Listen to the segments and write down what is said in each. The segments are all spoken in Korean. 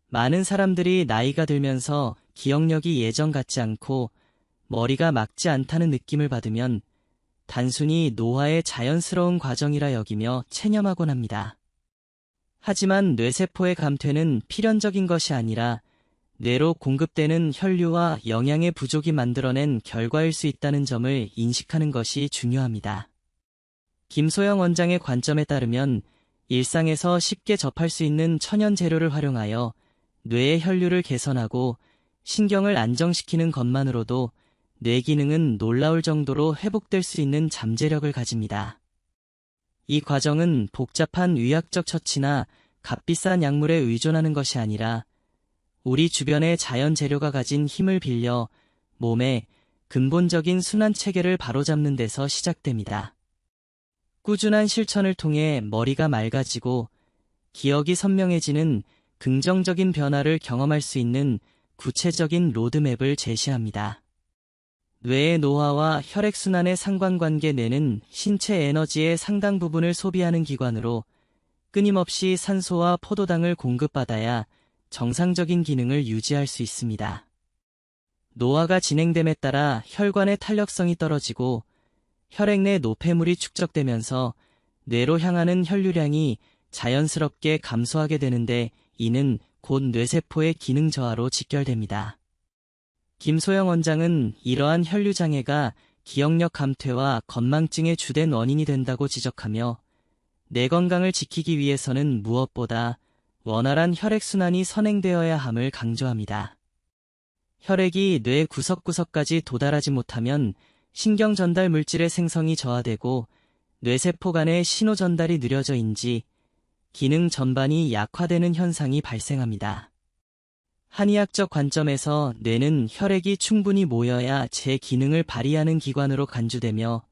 많은 사람들이 나이가 들면서 기억력이 예전 같지 않고 머리가 맑지 않다는 느낌을 받으면 단순히 노화의 자연스러운 과정이라 여기며 체념하곤 합니다. 하지만 뇌세포의 감퇴는 필연적인 것이 아니라 뇌로 공급되는 혈류와 영양의 부족이 만들어낸 결과일 수 있다는 점을 인식하는 것이 중요합니다. 김소영 원장의 관점에 따르면 일상에서 쉽게 접할 수 있는 천연 재료를 활용하여 뇌의 혈류를 개선하고 신경을 안정시키는 것만으로도 뇌 기능은 놀라울 정도로 회복될 수 있는 잠재력을 가집니다. 이 과정은 복잡한 의학적 처치나 값비싼 약물에 의존하는 것이 아니라 우리 주변의 자연 재료가 가진 힘을 빌려 몸의 근본적인 순환 체계를 바로잡는 데서 시작됩니다. 꾸준한 실천을 통해 머리가 맑아지고 기억이 선명해지는 긍정적인 변화를 경험할 수 있는 구체적인 로드맵을 제시합니다. 뇌의 노화와 혈액순환의 상관관계. 뇌는 신체 에너지의 상당 부분을 소비하는 기관으로 끊임없이 산소와 포도당을 공급받아야 정상적인 기능을 유지할 수 있습니다. 노화가 진행됨에 따라 혈관의 탄력성이 떨어지고 혈액 내 노폐물이 축적되면서 뇌로 향하는 혈류량이 자연스럽게 감소하게 되는데 이는 곧 뇌세포의 기능 저하로 직결됩니다. 김소영 원장은 이러한 혈류 장애가 기억력 감퇴와 건망증의 주된 원인이 된다고 지적하며 뇌 건강을 지키기 위해서는 무엇보다 원활한 혈액순환이 선행되어야 함을 강조합니다. 혈액이 뇌 구석구석까지 도달하지 못하면 신경 전달 물질의 생성이 저하되고 뇌세포 간의 신호 전달이 느려져인지 기능 전반이 약화되는 현상이 발생합니다. 한의학적 관점에서 뇌는 혈액이 충분히 모여야 제 기능을 발휘하는 기관으로 간주되며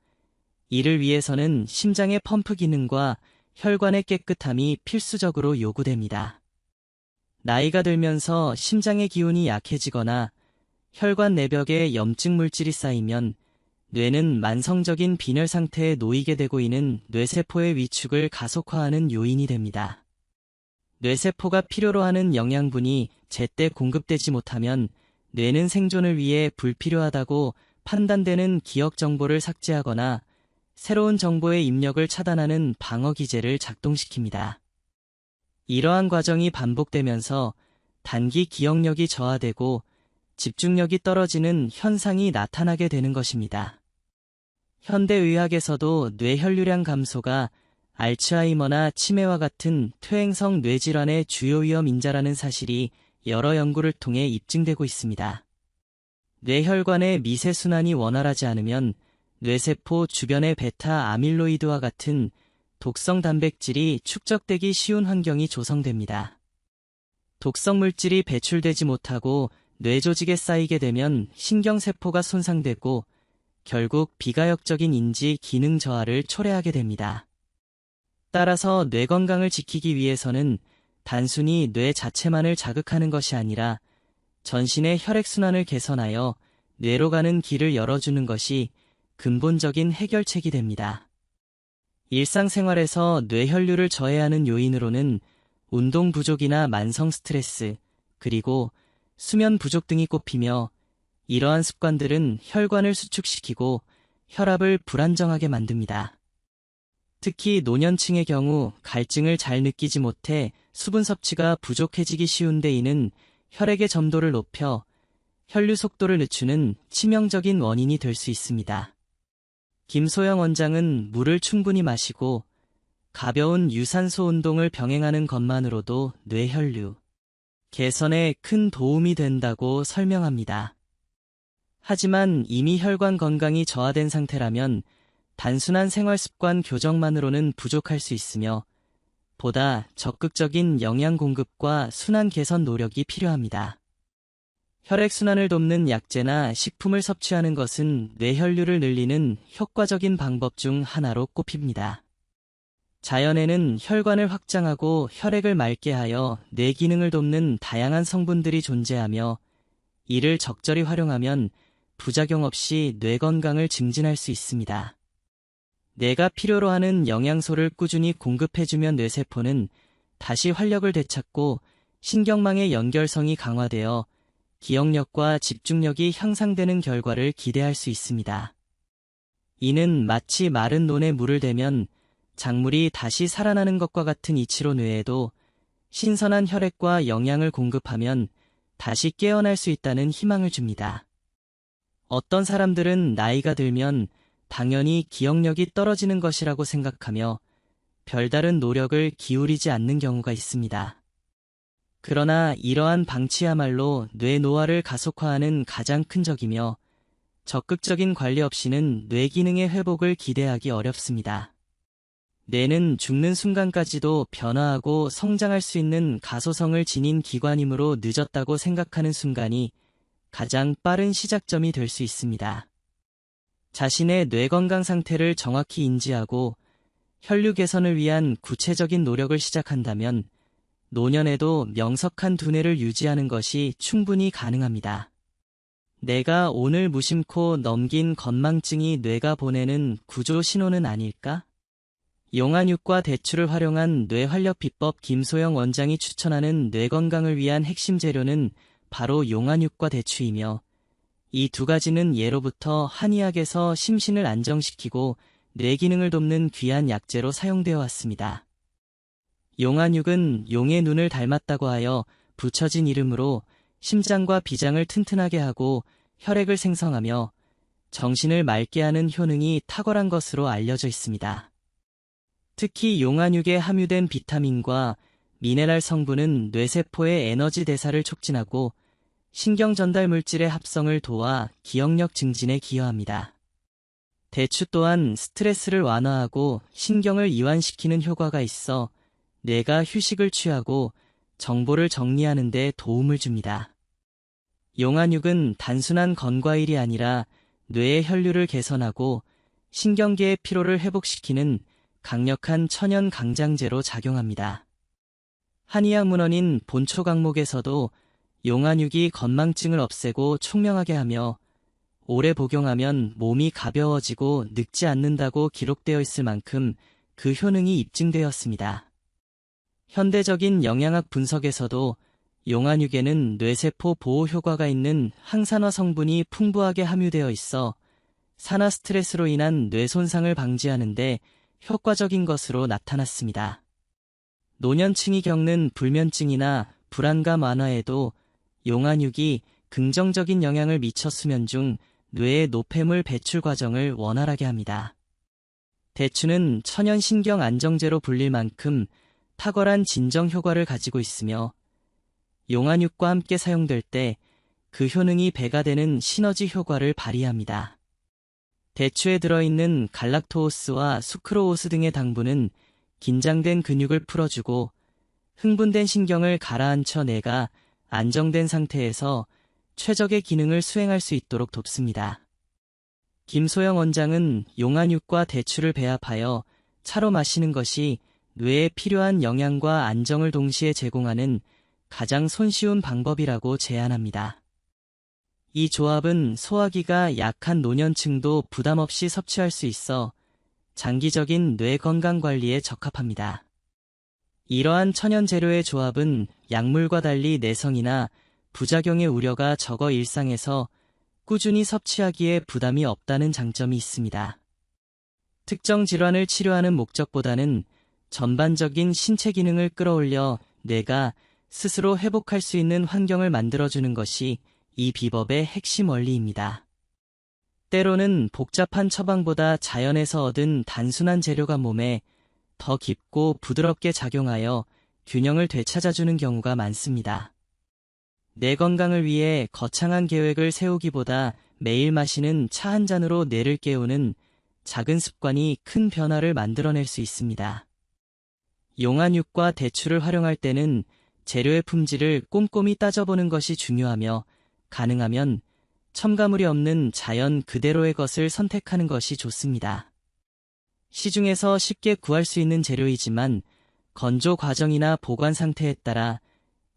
이를 위해서는 심장의 펌프 기능과 혈관의 깨끗함이 필수적으로 요구됩니다. 나이가 들면서 심장의 기운이 약해지거나 혈관 내벽에 염증 물질이 쌓이면 뇌는 만성적인 빈혈 상태에 놓이게 되고 이는 뇌세포의 위축을 가속화하는 요인이 됩니다. 뇌세포가 필요로 하는 영양분이 제때 공급되지 못하면 뇌는 생존을 위해 불필요하다고 판단되는 기억 정보를 삭제하거나 새로운 정보의 입력을 차단하는 방어 기제를 작동시킵니다. 이러한 과정이 반복되면서 단기 기억력이 저하되고 집중력이 떨어지는 현상이 나타나게 되는 것입니다. 현대의학에서도 뇌혈류량 감소가 알츠하이머나 치매와 같은 퇴행성 뇌질환의 주요 위험 인자라는 사실이 여러 연구를 통해 입증되고 있습니다. 뇌혈관의 미세순환이 원활하지 않으면 뇌세포 주변의 베타 아밀로이드와 같은 독성 단백질이 축적되기 쉬운 환경이 조성됩니다. 독성 물질이 배출되지 못하고 뇌 조직에 쌓이게 되면 신경세포가 손상되고 결국 비가역적인 인지 기능 저하를 초래하게 됩니다. 따라서 뇌 건강을 지키기 위해서는 단순히 뇌 자체만을 자극하는 것이 아니라 전신의 혈액순환을 개선하여 뇌로 가는 길을 열어주는 것이 근본적인 해결책이 됩니다. 일상생활에서 뇌혈류를 저해하는 요인으로는 운동 부족이나 만성 스트레스, 그리고 수면 부족 등이 꼽히며 이러한 습관들은 혈관을 수축시키고 혈압을 불안정하게 만듭니다. 특히 노년층의 경우 갈증을 잘 느끼지 못해 수분 섭취가 부족해지기 쉬운데 이는 혈액의 점도를 높여 혈류 속도를 늦추는 치명적인 원인이 될 수 있습니다. 김소영 원장은 물을 충분히 마시고 가벼운 유산소 운동을 병행하는 것만으로도 뇌혈류 개선에 큰 도움이 된다고 설명합니다. 하지만 이미 혈관 건강이 저하된 상태라면 단순한 생활습관 교정만으로는 부족할 수 있으며 보다 적극적인 영양 공급과 순환 개선 노력이 필요합니다. 혈액순환을 돕는 약재나 식품을 섭취하는 것은 뇌혈류를 늘리는 효과적인 방법 중 하나로 꼽힙니다. 자연에는 혈관을 확장하고 혈액을 맑게 하여 뇌 기능을 돕는 다양한 성분들이 존재하며 이를 적절히 활용하면 부작용 없이 뇌 건강을 증진할 수 있습니다. 뇌가 필요로 하는 영양소를 꾸준히 공급해주면 뇌세포는 다시 활력을 되찾고 신경망의 연결성이 강화되어 기억력과 집중력이 향상되는 결과를 기대할 수 있습니다. 이는 마치 마른 논에 물을 대면 작물이 다시 살아나는 것과 같은 이치로 뇌에도 신선한 혈액과 영양을 공급하면 다시 깨어날 수 있다는 희망을 줍니다. 어떤 사람들은 나이가 들면 당연히 기억력이 떨어지는 것이라고 생각하며 별다른 노력을 기울이지 않는 경우가 있습니다. 그러나 이러한 방치야말로 뇌 노화를 가속화하는 가장 큰 적이며 적극적인 관리 없이는 뇌 기능의 회복을 기대하기 어렵습니다. 뇌는 죽는 순간까지도 변화하고 성장할 수 있는 가소성을 지닌 기관이므로 늦었다고 생각하는 순간이 가장 빠른 시작점이 될 수 있습니다. 자신의 뇌 건강 상태를 정확히 인지하고 혈류 개선을 위한 구체적인 노력을 시작한다면 노년에도 명석한 두뇌를 유지하는 것이 충분히 가능합니다. 내가 오늘 무심코 넘긴 건망증이 뇌가 보내는 구조 신호는 아닐까? 용화육과 대추를 활용한 뇌활력 비법. 김소영 원장이 추천하는 뇌 건강을 위한 핵심 재료는 바로 용화육과 대추이며 이 두 가지는 예로부터 한의학에서 심신을 안정시키고 뇌 기능을 돕는 귀한 약재로 사용되어 왔습니다. 용화육은 용의 눈을 닮았다고 하여 붙여진 이름으로 심장과 비장을 튼튼하게 하고 혈액을 생성하며 정신을 맑게 하는 효능이 탁월한 것으로 알려져 있습니다. 특히 용화육에 함유된 비타민과 미네랄 성분은 뇌세포의 에너지 대사를 촉진하고 신경 전달 물질의 합성을 도와 기억력 증진에 기여합니다. 대추 또한 스트레스를 완화하고 신경을 이완시키는 효과가 있어 뇌가 휴식을 취하고 정보를 정리하는 데 도움을 줍니다. 용화육은 단순한 건과일이 아니라 뇌의 혈류를 개선하고 신경계의 피로를 회복시키는 강력한 천연 강장제로 작용합니다. 한의학 문헌인 본초 강목에서도 용화육이 건망증을 없애고 총명하게 하며 오래 복용하면 몸이 가벼워지고 늙지 않는다고 기록되어 있을 만큼 그 효능이 입증되었습니다. 현대적인 영양학 분석에서도 용화육에는 뇌세포 보호 효과가 있는 항산화 성분이 풍부하게 함유되어 있어 산화 스트레스로 인한 뇌 손상을 방지하는 데 효과적인 것으로 나타났습니다. 노년층이 겪는 불면증이나 불안감 완화에도 용화육이 긍정적인 영향을 미쳐 수면 중 뇌의 노폐물 배출 과정을 원활하게 합니다. 대추는 천연 신경 안정제로 불릴 만큼 탁월한 진정 효과를 가지고 있으며 용화육과 함께 사용될 때 그 효능이 배가 되는 시너지 효과를 발휘합니다. 대추에 들어있는 갈락토오스와 수크로오스 등의 당분은 긴장된 근육을 풀어주고 흥분된 신경을 가라앉혀 뇌가 안정된 상태에서 최적의 기능을 수행할 수 있도록 돕습니다. 김소영 원장은 용화육과 대추를 배합하여 차로 마시는 것이 뇌에 필요한 영양과 안정을 동시에 제공하는 가장 손쉬운 방법이라고 제안합니다. 이 조합은 소화기가 약한 노년층도 부담 없이 섭취할 수 있어 장기적인 뇌 건강 관리에 적합합니다. 이러한 천연 재료의 조합은 약물과 달리 내성이나 부작용의 우려가 적어 일상에서 꾸준히 섭취하기에 부담이 없다는 장점이 있습니다. 특정 질환을 치료하는 목적보다는 전반적인 신체 기능을 끌어올려 뇌가 스스로 회복할 수 있는 환경을 만들어주는 것이 이 비법의 핵심 원리입니다. 때로는 복잡한 처방보다 자연에서 얻은 단순한 재료가 몸에 더 깊고 부드럽게 작용하여 균형을 되찾아주는 경우가 많습니다. 뇌 건강을 위해 거창한 계획을 세우기보다 매일 마시는 차 한 잔으로 뇌를 깨우는 작은 습관이 큰 변화를 만들어낼 수 있습니다. 용화육과 대추를 활용할 때는 재료의 품질을 꼼꼼히 따져보는 것이 중요하며 가능하면 첨가물이 없는 자연 그대로의 것을 선택하는 것이 좋습니다. 시중에서 쉽게 구할 수 있는 재료이지만 건조 과정이나 보관 상태에 따라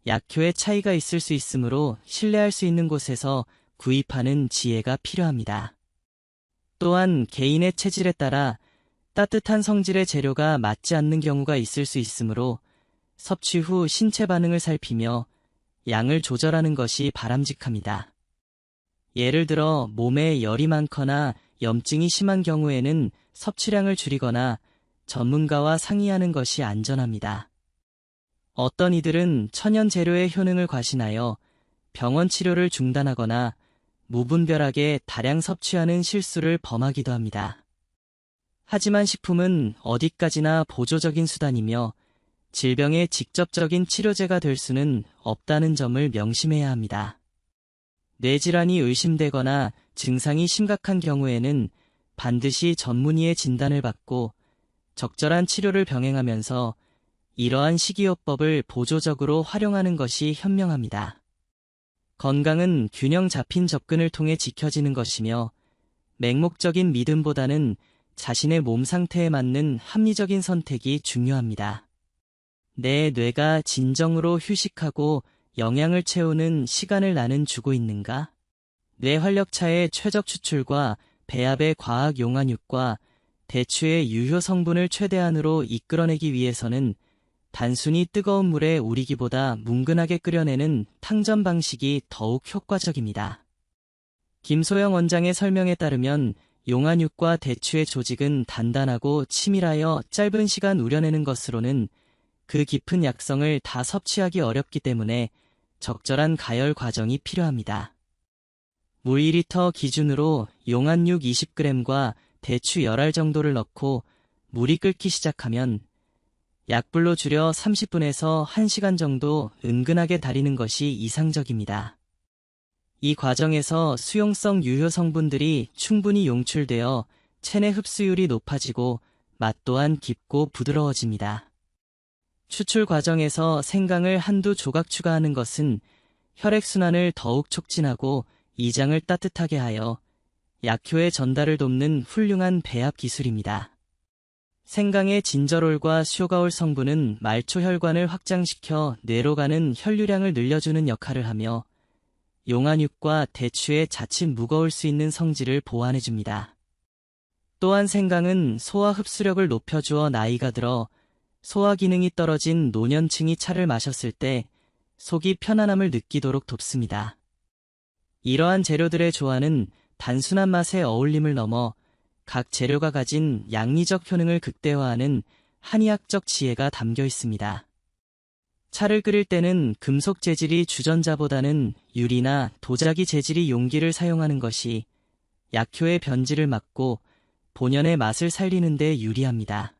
약효의 차이가 있을 수 있으므로 신뢰할 수 있는 곳에서 구입하는 지혜가 필요합니다. 또한 개인의 체질에 따라 따뜻한 성질의 재료가 맞지 않는 경우가 있을 수 있으므로 섭취 후 신체 반응을 살피며 양을 조절하는 것이 바람직합니다. 예를 들어 몸에 열이 많거나 염증이 심한 경우에는 섭취량을 줄이거나 전문가와 상의하는 것이 안전합니다. 어떤 이들은 천연 재료의 효능을 과신하여 병원 치료를 중단하거나 무분별하게 다량 섭취하는 실수를 범하기도 합니다. 하지만 식품은 어디까지나 보조적인 수단이며 질병의 직접적인 치료제가 될 수는 없다는 점을 명심해야 합니다. 뇌질환이 의심되거나 증상이 심각한 경우에는 반드시 전문의의 진단을 받고 적절한 치료를 병행하면서 이러한 식이요법을 보조적으로 활용하는 것이 현명합니다. 건강은 균형 잡힌 접근을 통해 지켜지는 것이며 맹목적인 믿음보다는 자신의 몸 상태에 맞는 합리적인 선택이 중요합니다. 내 뇌가 진정으로 휴식하고 영양을 채우는 시간을 나는 주고 있는가? 뇌 활력차의 최적 추출과 배합의 과학 용화육과 대추의 유효 성분을 최대한으로 이끌어내기 위해서는 단순히 뜨거운 물에 우리기보다 뭉근하게 끓여내는 탕전 방식이 더욱 효과적입니다. 김소영 원장의 설명에 따르면 용화육과 대추의 조직은 단단하고 치밀하여 짧은 시간 우려내는 것으로는 그 깊은 약성을 다 섭취하기 어렵기 때문에 적절한 가열 과정이 필요합니다. 물 2리터 기준으로 용화육 20g과 대추 10알 정도를 넣고 물이 끓기 시작하면 약불로 줄여 30분에서 1시간 정도 은근하게 달이는 것이 이상적입니다. 이 과정에서 수용성 유효 성분들이 충분히 용출되어 체내 흡수율이 높아지고 맛 또한 깊고 부드러워집니다. 추출 과정에서 생강을 한두 조각 추가하는 것은 혈액순환을 더욱 촉진하고 이장을 따뜻하게 하여 약효의 전달을 돕는 훌륭한 배합 기술입니다. 생강의 진저롤과 쇼가올 성분은 말초 혈관을 확장시켜 뇌로 가는 혈류량을 늘려주는 역할을 하며 용화육과 대추의 자칫 무거울 수 있는 성질을 보완해줍니다. 또한 생강은 소화 흡수력을 높여주어 나이가 들어 소화 기능이 떨어진 노년층이 차를 마셨을 때 속이 편안함을 느끼도록 돕습니다. 이러한 재료들의 조화는 단순한 맛의 어울림을 넘어 각 재료가 가진 양리적 효능을 극대화하는 한의학적 지혜가 담겨 있습니다. 차를 끓일 때는 금속 재질이 주전자보다는 유리나 도자기 재질이 용기를 사용하는 것이 약효의 변질을 막고 본연의 맛을 살리는 데 유리합니다.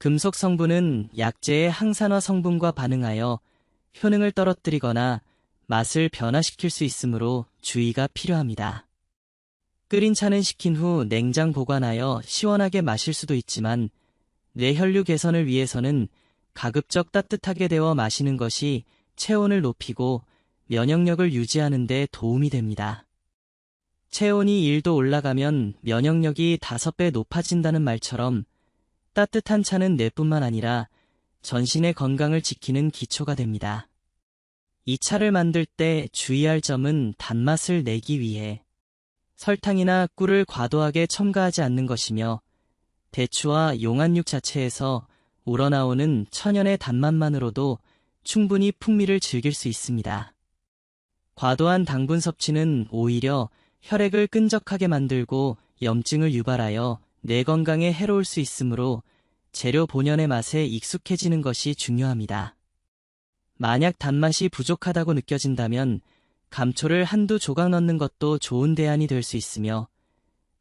금속 성분은 약재의 항산화 성분과 반응하여 효능을 떨어뜨리거나 맛을 변화시킬 수 있으므로 주의가 필요합니다. 끓인 차는 식힌 후 냉장 보관하여 시원하게 마실 수도 있지만 뇌혈류 개선을 위해서는 가급적 따뜻하게 데워 마시는 것이 체온을 높이고 면역력을 유지하는 데 도움이 됩니다. 체온이 1도 올라가면 면역력이 5배 높아진다는 말처럼 따뜻한 차는 뇌뿐만 아니라 전신의 건강을 지키는 기초가 됩니다. 이 차를 만들 때 주의할 점은 단맛을 내기 위해 설탕이나 꿀을 과도하게 첨가하지 않는 것이며 대추와 용화육 자체에서 우러나오는 천연의 단맛만으로도 충분히 풍미를 즐길 수 있습니다. 과도한 당분 섭취는 오히려 혈액을 끈적하게 만들고 염증을 유발하여 뇌 건강에 해로울 수 있으므로 재료 본연의 맛에 익숙해지는 것이 중요합니다. 만약 단맛이 부족하다고 느껴진다면 감초를 한두 조각 넣는 것도 좋은 대안이 될 수 있으며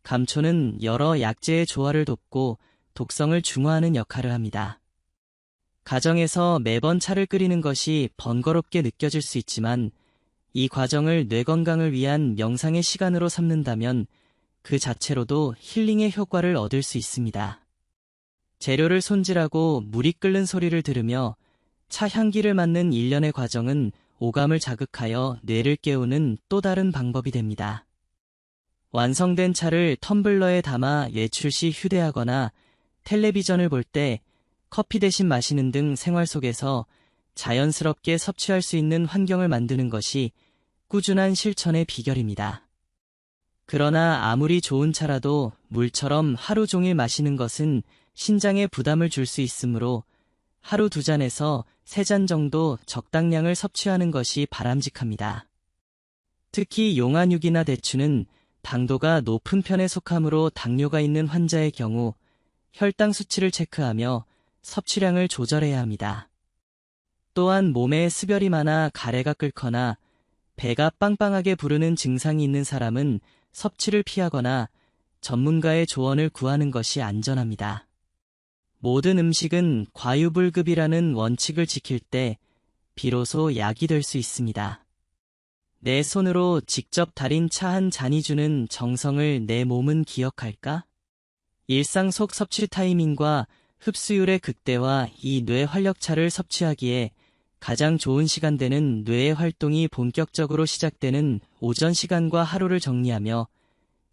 감초는 여러 약재의 조화를 돕고 독성을 중화하는 역할을 합니다. 가정에서 매번 차를 끓이는 것이 번거롭게 느껴질 수 있지만 이 과정을 뇌 건강을 위한 명상의 시간으로 삼는다면 그 자체로도 힐링의 효과를 얻을 수 있습니다. 재료를 손질하고 물이 끓는 소리를 들으며 차 향기를 맡는 일련의 과정은 오감을 자극하여 뇌를 깨우는 또 다른 방법이 됩니다. 완성된 차를 텀블러에 담아 외출 시 휴대하거나 텔레비전을 볼 때 커피 대신 마시는 등 생활 속에서 자연스럽게 섭취할 수 있는 환경을 만드는 것이 꾸준한 실천의 비결입니다. 그러나 아무리 좋은 차라도 물처럼 하루 종일 마시는 것은 신장에 부담을 줄 수 있으므로 하루 2잔에서 3잔 정도 적당량을 섭취하는 것이 바람직합니다. 특히 용화육이나 대추는 당도가 높은 편에 속하므로 당뇨가 있는 환자의 경우 혈당 수치를 체크하며 섭취량을 조절해야 합니다. 또한 몸에 습열이 많아 가래가 끓거나 배가 빵빵하게 부르는 증상이 있는 사람은 섭취를 피하거나 전문가의 조언을 구하는 것이 안전합니다. 모든 음식은 과유불급이라는 원칙을 지킬 때 비로소 약이 될 수 있습니다. 내 손으로 직접 달인 차 한 잔이 주는 정성을 내 몸은 기억할까? 일상 속 섭취 타이밍과 흡수율의 극대화, 이 뇌 활력차를 섭취하기에 가장 좋은 시간대는 뇌의 활동이 본격적으로 시작되는 오전 시간과 하루를 정리하며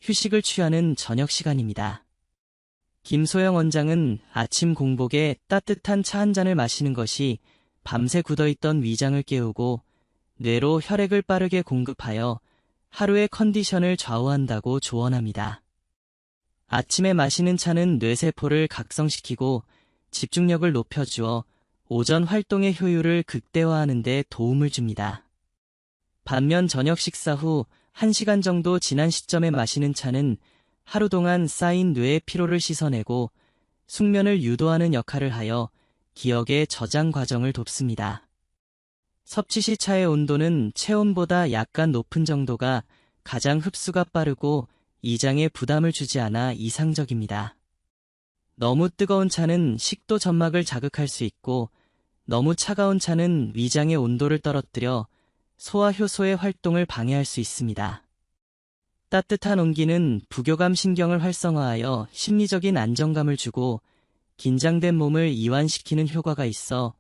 휴식을 취하는 저녁 시간입니다. 김소영 원장은 아침 공복에 따뜻한 차 한 잔을 마시는 것이 밤새 굳어있던 위장을 깨우고 뇌로 혈액을 빠르게 공급하여 하루의 컨디션을 좌우한다고 조언합니다. 아침에 마시는 차는 뇌세포를 각성시키고 집중력을 높여주어 오전 활동의 효율을 극대화하는 데 도움을 줍니다. 반면 저녁 식사 후 1시간 정도 지난 시점에 마시는 차는 하루 동안 쌓인 뇌의 피로를 씻어내고 숙면을 유도하는 역할을 하여 기억의 저장 과정을 돕습니다. 섭취 시 차의 온도는 체온보다 약간 높은 정도가 가장 흡수가 빠르고 이장에 부담을 주지 않아 이상적입니다. 너무 뜨거운 차는 식도 점막을 자극할 수 있고 너무 차가운 차는 위장의 온도를 떨어뜨려 소화 효소의 활동을 방해할 수 있습니다. 따뜻한 온기는 부교감 신경을 활성화하여 심리적인 안정감을 주고 긴장된 몸을 이완시키는 효과가 있어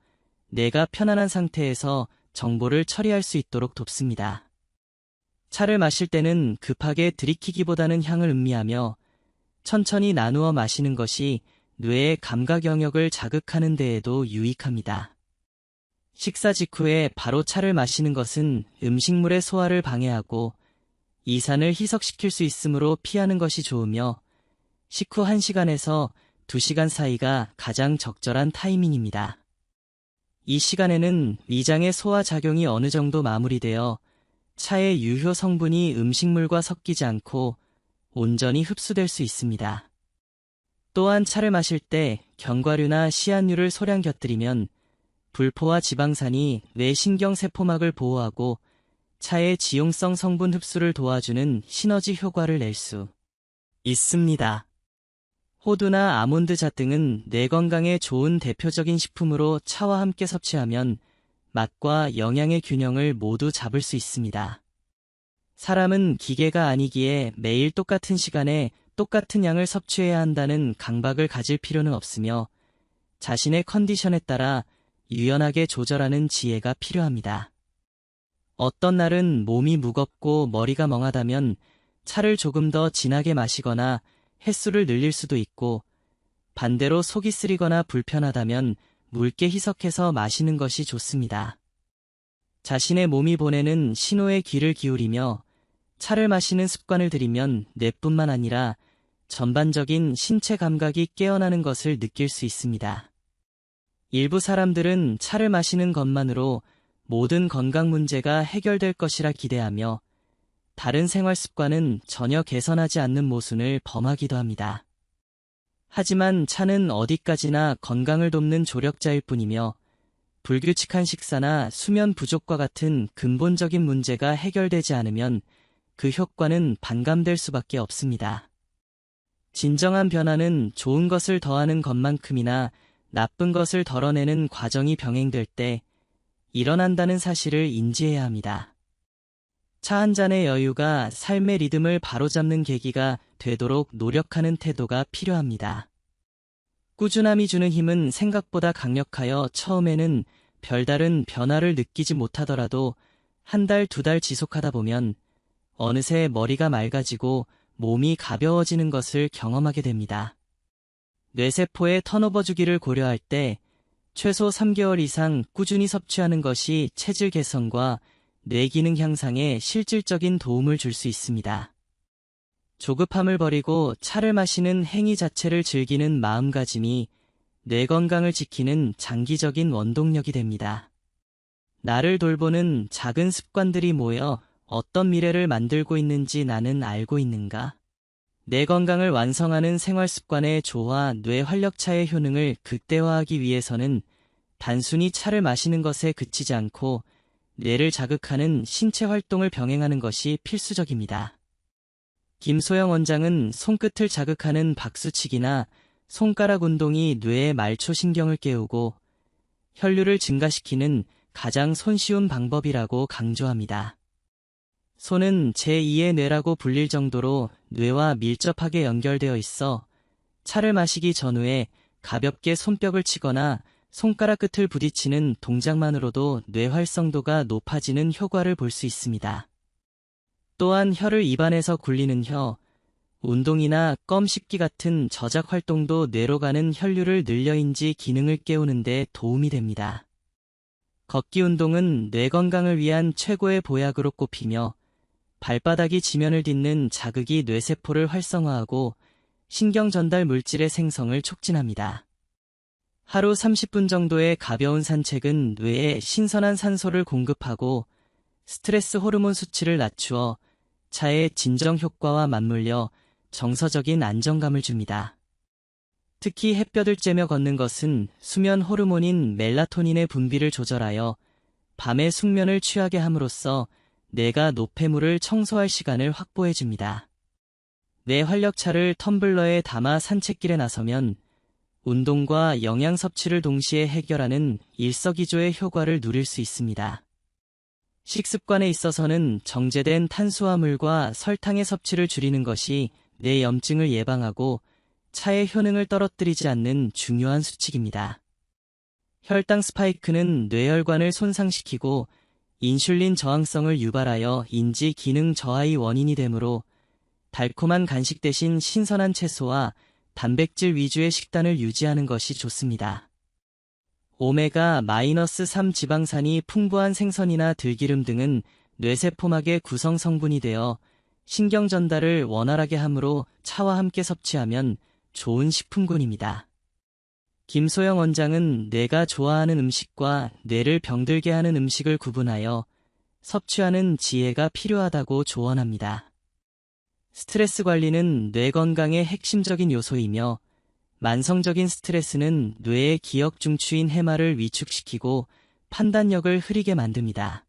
뇌가 편안한 상태에서 정보를 처리할 수 있도록 돕습니다. 차를 마실 때는 급하게 들이키기보다는 향을 음미하며 천천히 나누어 마시는 것이 뇌의 감각 영역을 자극하는 데에도 유익합니다. 식사 직후에 바로 차를 마시는 것은 음식물의 소화를 방해하고 이산을 희석시킬 수 있으므로 피하는 것이 좋으며 식후 1시간에서 2시간 사이가 가장 적절한 타이밍입니다. 이 시간에는 위장의 소화 작용이 어느 정도 마무리되어 차의 유효 성분이 음식물과 섞이지 않고 온전히 흡수될 수 있습니다. 또한 차를 마실 때 견과류나 씨앗류를 소량 곁들이면 불포화 지방산이 뇌 신경세포막을 보호하고 차의 지용성 성분 흡수를 도와주는 시너지 효과를 낼 수 있습니다. 호두나 아몬드잣 등은 뇌 건강에 좋은 대표적인 식품으로 차와 함께 섭취하면 맛과 영양의 균형을 모두 잡을 수 있습니다. 사람은 기계가 아니기에 매일 똑같은 시간에 똑같은 양을 섭취해야 한다는 강박을 가질 필요는 없으며 자신의 컨디션에 따라 유연하게 조절하는 지혜가 필요합니다. 어떤 날은 몸이 무겁고 머리가 멍하다면 차를 조금 더 진하게 마시거나 횟수를 늘릴 수도 있고 반대로 속이 쓰리거나 불편하다면 묽게 희석해서 마시는 것이 좋습니다. 자신의 몸이 보내는 신호에 귀를 기울이며 차를 마시는 습관을 들이면 뇌뿐만 아니라 전반적인 신체 감각이 깨어나는 것을 느낄 수 있습니다. 일부 사람들은 차를 마시는 것만으로 모든 건강 문제가 해결될 것이라 기대하며 다른 생활 습관은 전혀 개선하지 않는 모순을 범하기도 합니다. 하지만 차는 어디까지나 건강을 돕는 조력자일 뿐이며 불규칙한 식사나 수면 부족과 같은 근본적인 문제가 해결되지 않으면 그 효과는 반감될 수밖에 없습니다. 진정한 변화는 좋은 것을 더하는 것만큼이나 나쁜 것을 덜어내는 과정이 병행될 때 일어난다는 사실을 인지해야 합니다. 차 한 잔의 여유가 삶의 리듬을 바로잡는 계기가 되도록 노력하는 태도가 필요합니다. 꾸준함이 주는 힘은 생각보다 강력하여 처음에는 별다른 변화를 느끼지 못하더라도 1달, 2달 지속하다 보면 어느새 머리가 맑아지고 몸이 가벼워지는 것을 경험하게 됩니다. 뇌세포의 턴오버 주기를 고려할 때 최소 3개월 이상 꾸준히 섭취하는 것이 체질 개선과 뇌 기능 향상에 실질적인 도움을 줄 수 있습니다. 조급함을 버리고 차를 마시는 행위 자체를 즐기는 마음가짐이 뇌 건강을 지키는 장기적인 원동력이 됩니다. 나를 돌보는 작은 습관들이 모여 어떤 미래를 만들고 있는지 나는 알고 있는가? 뇌 건강을 완성하는 생활 습관의 조화, 뇌 활력차의 효능을 극대화하기 위해서는 단순히 차를 마시는 것에 그치지 않고 뇌를 자극하는 신체 활동을 병행하는 것이 필수적입니다. 김소영 원장은 손끝을 자극하는 박수치기나 손가락 운동이 뇌의 말초신경을 깨우고 혈류를 증가시키는 가장 손쉬운 방법이라고 강조합니다. 손은 제2의 뇌라고 불릴 정도로 뇌와 밀접하게 연결되어 있어 차를 마시기 전후에 가볍게 손뼉을 치거나 손가락 끝을 부딪히는 동작만으로도 뇌 활성도가 높아지는 효과를 볼 수 있습니다. 또한 혀를 입안에서 굴리는 혀, 운동이나 껌 씹기 같은 저작 활동도 뇌로 가는 혈류를 늘려인지 기능을 깨우는 데 도움이 됩니다. 걷기 운동은 뇌 건강을 위한 최고의 보약으로 꼽히며 발바닥이 지면을 딛는 자극이 뇌세포를 활성화하고 신경 전달 물질의 생성을 촉진합니다. 하루 30분 정도의 가벼운 산책은 뇌에 신선한 산소를 공급하고 스트레스 호르몬 수치를 낮추어 차의 진정 효과와 맞물려 정서적인 안정감을 줍니다. 특히 햇볕을 쬐며 걷는 것은 수면 호르몬인 멜라토닌의 분비를 조절하여 밤에 숙면을 취하게 함으로써 뇌가 노폐물을 청소할 시간을 확보해 줍니다. 뇌 활력차를 텀블러에 담아 산책길에 나서면 운동과 영양 섭취를 동시에 해결하는 일석이조의 효과를 누릴 수 있습니다. 식습관에 있어서는 정제된 탄수화물과 설탕의 섭취를 줄이는 것이 뇌 염증을 예방하고 차의 효능을 떨어뜨리지 않는 중요한 수칙입니다. 혈당 스파이크는 뇌혈관을 손상시키고 인슐린 저항성을 유발하여 인지 기능 저하의 원인이 되므로 달콤한 간식 대신 신선한 채소와 단백질 위주의 식단을 유지하는 것이 좋습니다. 오메가-3 지방산이 풍부한 생선이나 들기름 등은 뇌세포막의 구성 성분이 되어 신경 전달을 원활하게 하므로 차와 함께 섭취하면 좋은 식품군입니다. 김소영 원장은 뇌가 좋아하는 음식과 뇌를 병들게 하는 음식을 구분하여 섭취하는 지혜가 필요하다고 조언합니다. 스트레스 관리는 뇌 건강의 핵심적인 요소이며 만성적인 스트레스는 뇌의 기억 중추인 해마를 위축시키고 판단력을 흐리게 만듭니다.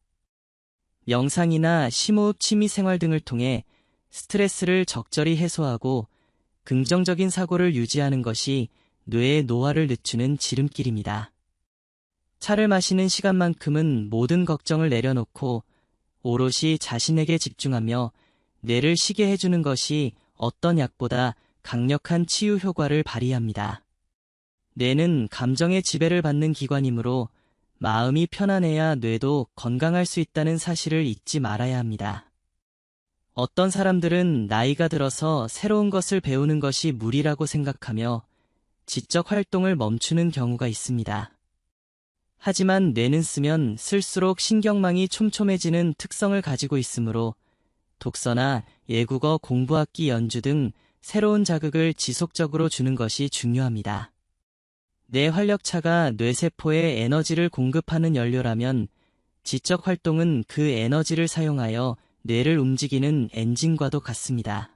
명상이나 심호흡 취미생활 등을 통해 스트레스를 적절히 해소하고 긍정적인 사고를 유지하는 것이 뇌의 노화를 늦추는 지름길입니다. 차를 마시는 시간만큼은 모든 걱정을 내려놓고 오롯이 자신에게 집중하며 뇌를 쉬게 해주는 것이 어떤 약보다 강력한 치유 효과를 발휘합니다. 뇌는 감정의 지배를 받는 기관이므로 마음이 편안해야 뇌도 건강할 수 있다는 사실을 잊지 말아야 합니다. 어떤 사람들은 나이가 들어서 새로운 것을 배우는 것이 무리라고 생각하며 지적 활동을 멈추는 경우가 있습니다. 하지만 뇌는 쓰면 쓸수록 신경망이 촘촘해지는 특성을 가지고 있으므로 독서나 외국어 공부악기 연주 등 새로운 자극을 지속적으로 주는 것이 중요합니다. 뇌 활력차가 뇌세포에 에너지를 공급하는 연료라면 지적 활동은 그 에너지를 사용하여 뇌를 움직이는 엔진과도 같습니다.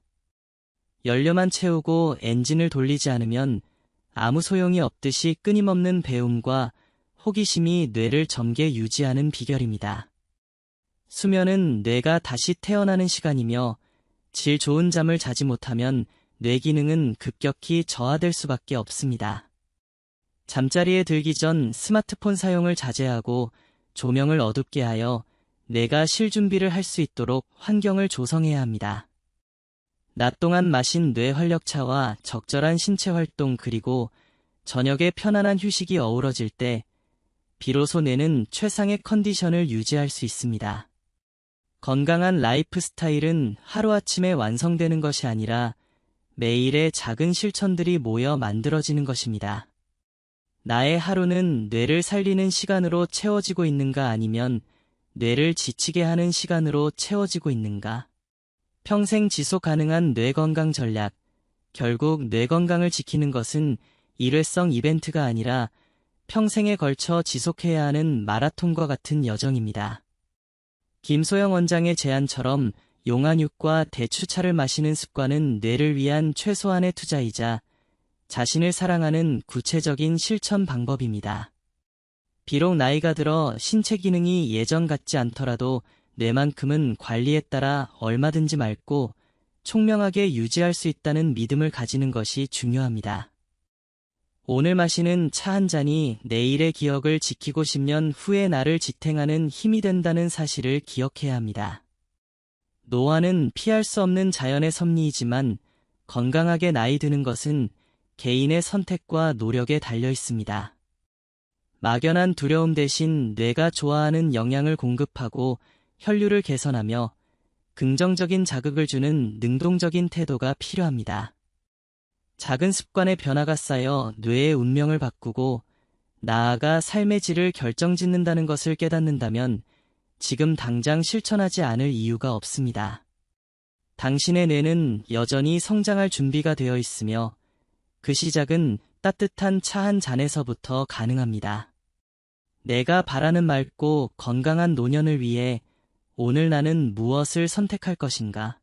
연료만 채우고 엔진을 돌리지 않으면 아무 소용이 없듯이 끊임없는 배움과 호기심이 뇌를 젊게 유지하는 비결입니다. 수면은 뇌가 다시 태어나는 시간이며 질 좋은 잠을 자지 못하면 뇌 기능은 급격히 저하될 수밖에 없습니다. 잠자리에 들기 전 스마트폰 사용을 자제하고 조명을 어둡게 하여 뇌가 쉴 준비를 할 수 있도록 환경을 조성해야 합니다. 낮 동안 마신 뇌 활력차와 적절한 신체 활동 그리고 저녁에 편안한 휴식이 어우러질 때 비로소 뇌는 최상의 컨디션을 유지할 수 있습니다. 건강한 라이프 스타일은 하루아침에 완성되는 것이 아니라 매일의 작은 실천들이 모여 만들어지는 것입니다. 나의 하루는 뇌를 살리는 시간으로 채워지고 있는가 아니면 뇌를 지치게 하는 시간으로 채워지고 있는가? 평생 지속 가능한 뇌 건강 전략. 결국 뇌 건강을 지키는 것은 일회성 이벤트가 아니라 평생에 걸쳐 지속해야 하는 마라톤과 같은 여정입니다. 김소영 원장의 제안처럼 용한육과 대추차를 마시는 습관은 뇌를 위한 최소한의 투자이자 자신을 사랑하는 구체적인 실천 방법입니다. 비록 나이가 들어 신체 기능이 예전 같지 않더라도 뇌만큼은 관리에 따라 얼마든지 맑고 총명하게 유지할 수 있다는 믿음을 가지는 것이 중요합니다. 오늘 마시는 차 한 잔이 내일의 기억을 지키고 10년 후의 나를 지탱하는 힘이 된다는 사실을 기억해야 합니다. 노화는 피할 수 없는 자연의 섭리이지만 건강하게 나이 드는 것은 개인의 선택과 노력에 달려 있습니다. 막연한 두려움 대신 뇌가 좋아하는 영양을 공급하고 혈류를 개선하며 긍정적인 자극을 주는 능동적인 태도가 필요합니다. 작은 습관의 변화가 쌓여 뇌의 운명을 바꾸고 나아가 삶의 질을 결정짓는다는 것을 깨닫는다면 지금 당장 실천하지 않을 이유가 없습니다. 당신의 뇌는 여전히 성장할 준비가 되어 있으며 그 시작은 따뜻한 차 한 잔에서부터 가능합니다. 내가 바라는 맑고 건강한 노년을 위해 오늘 나는 무엇을 선택할 것인가?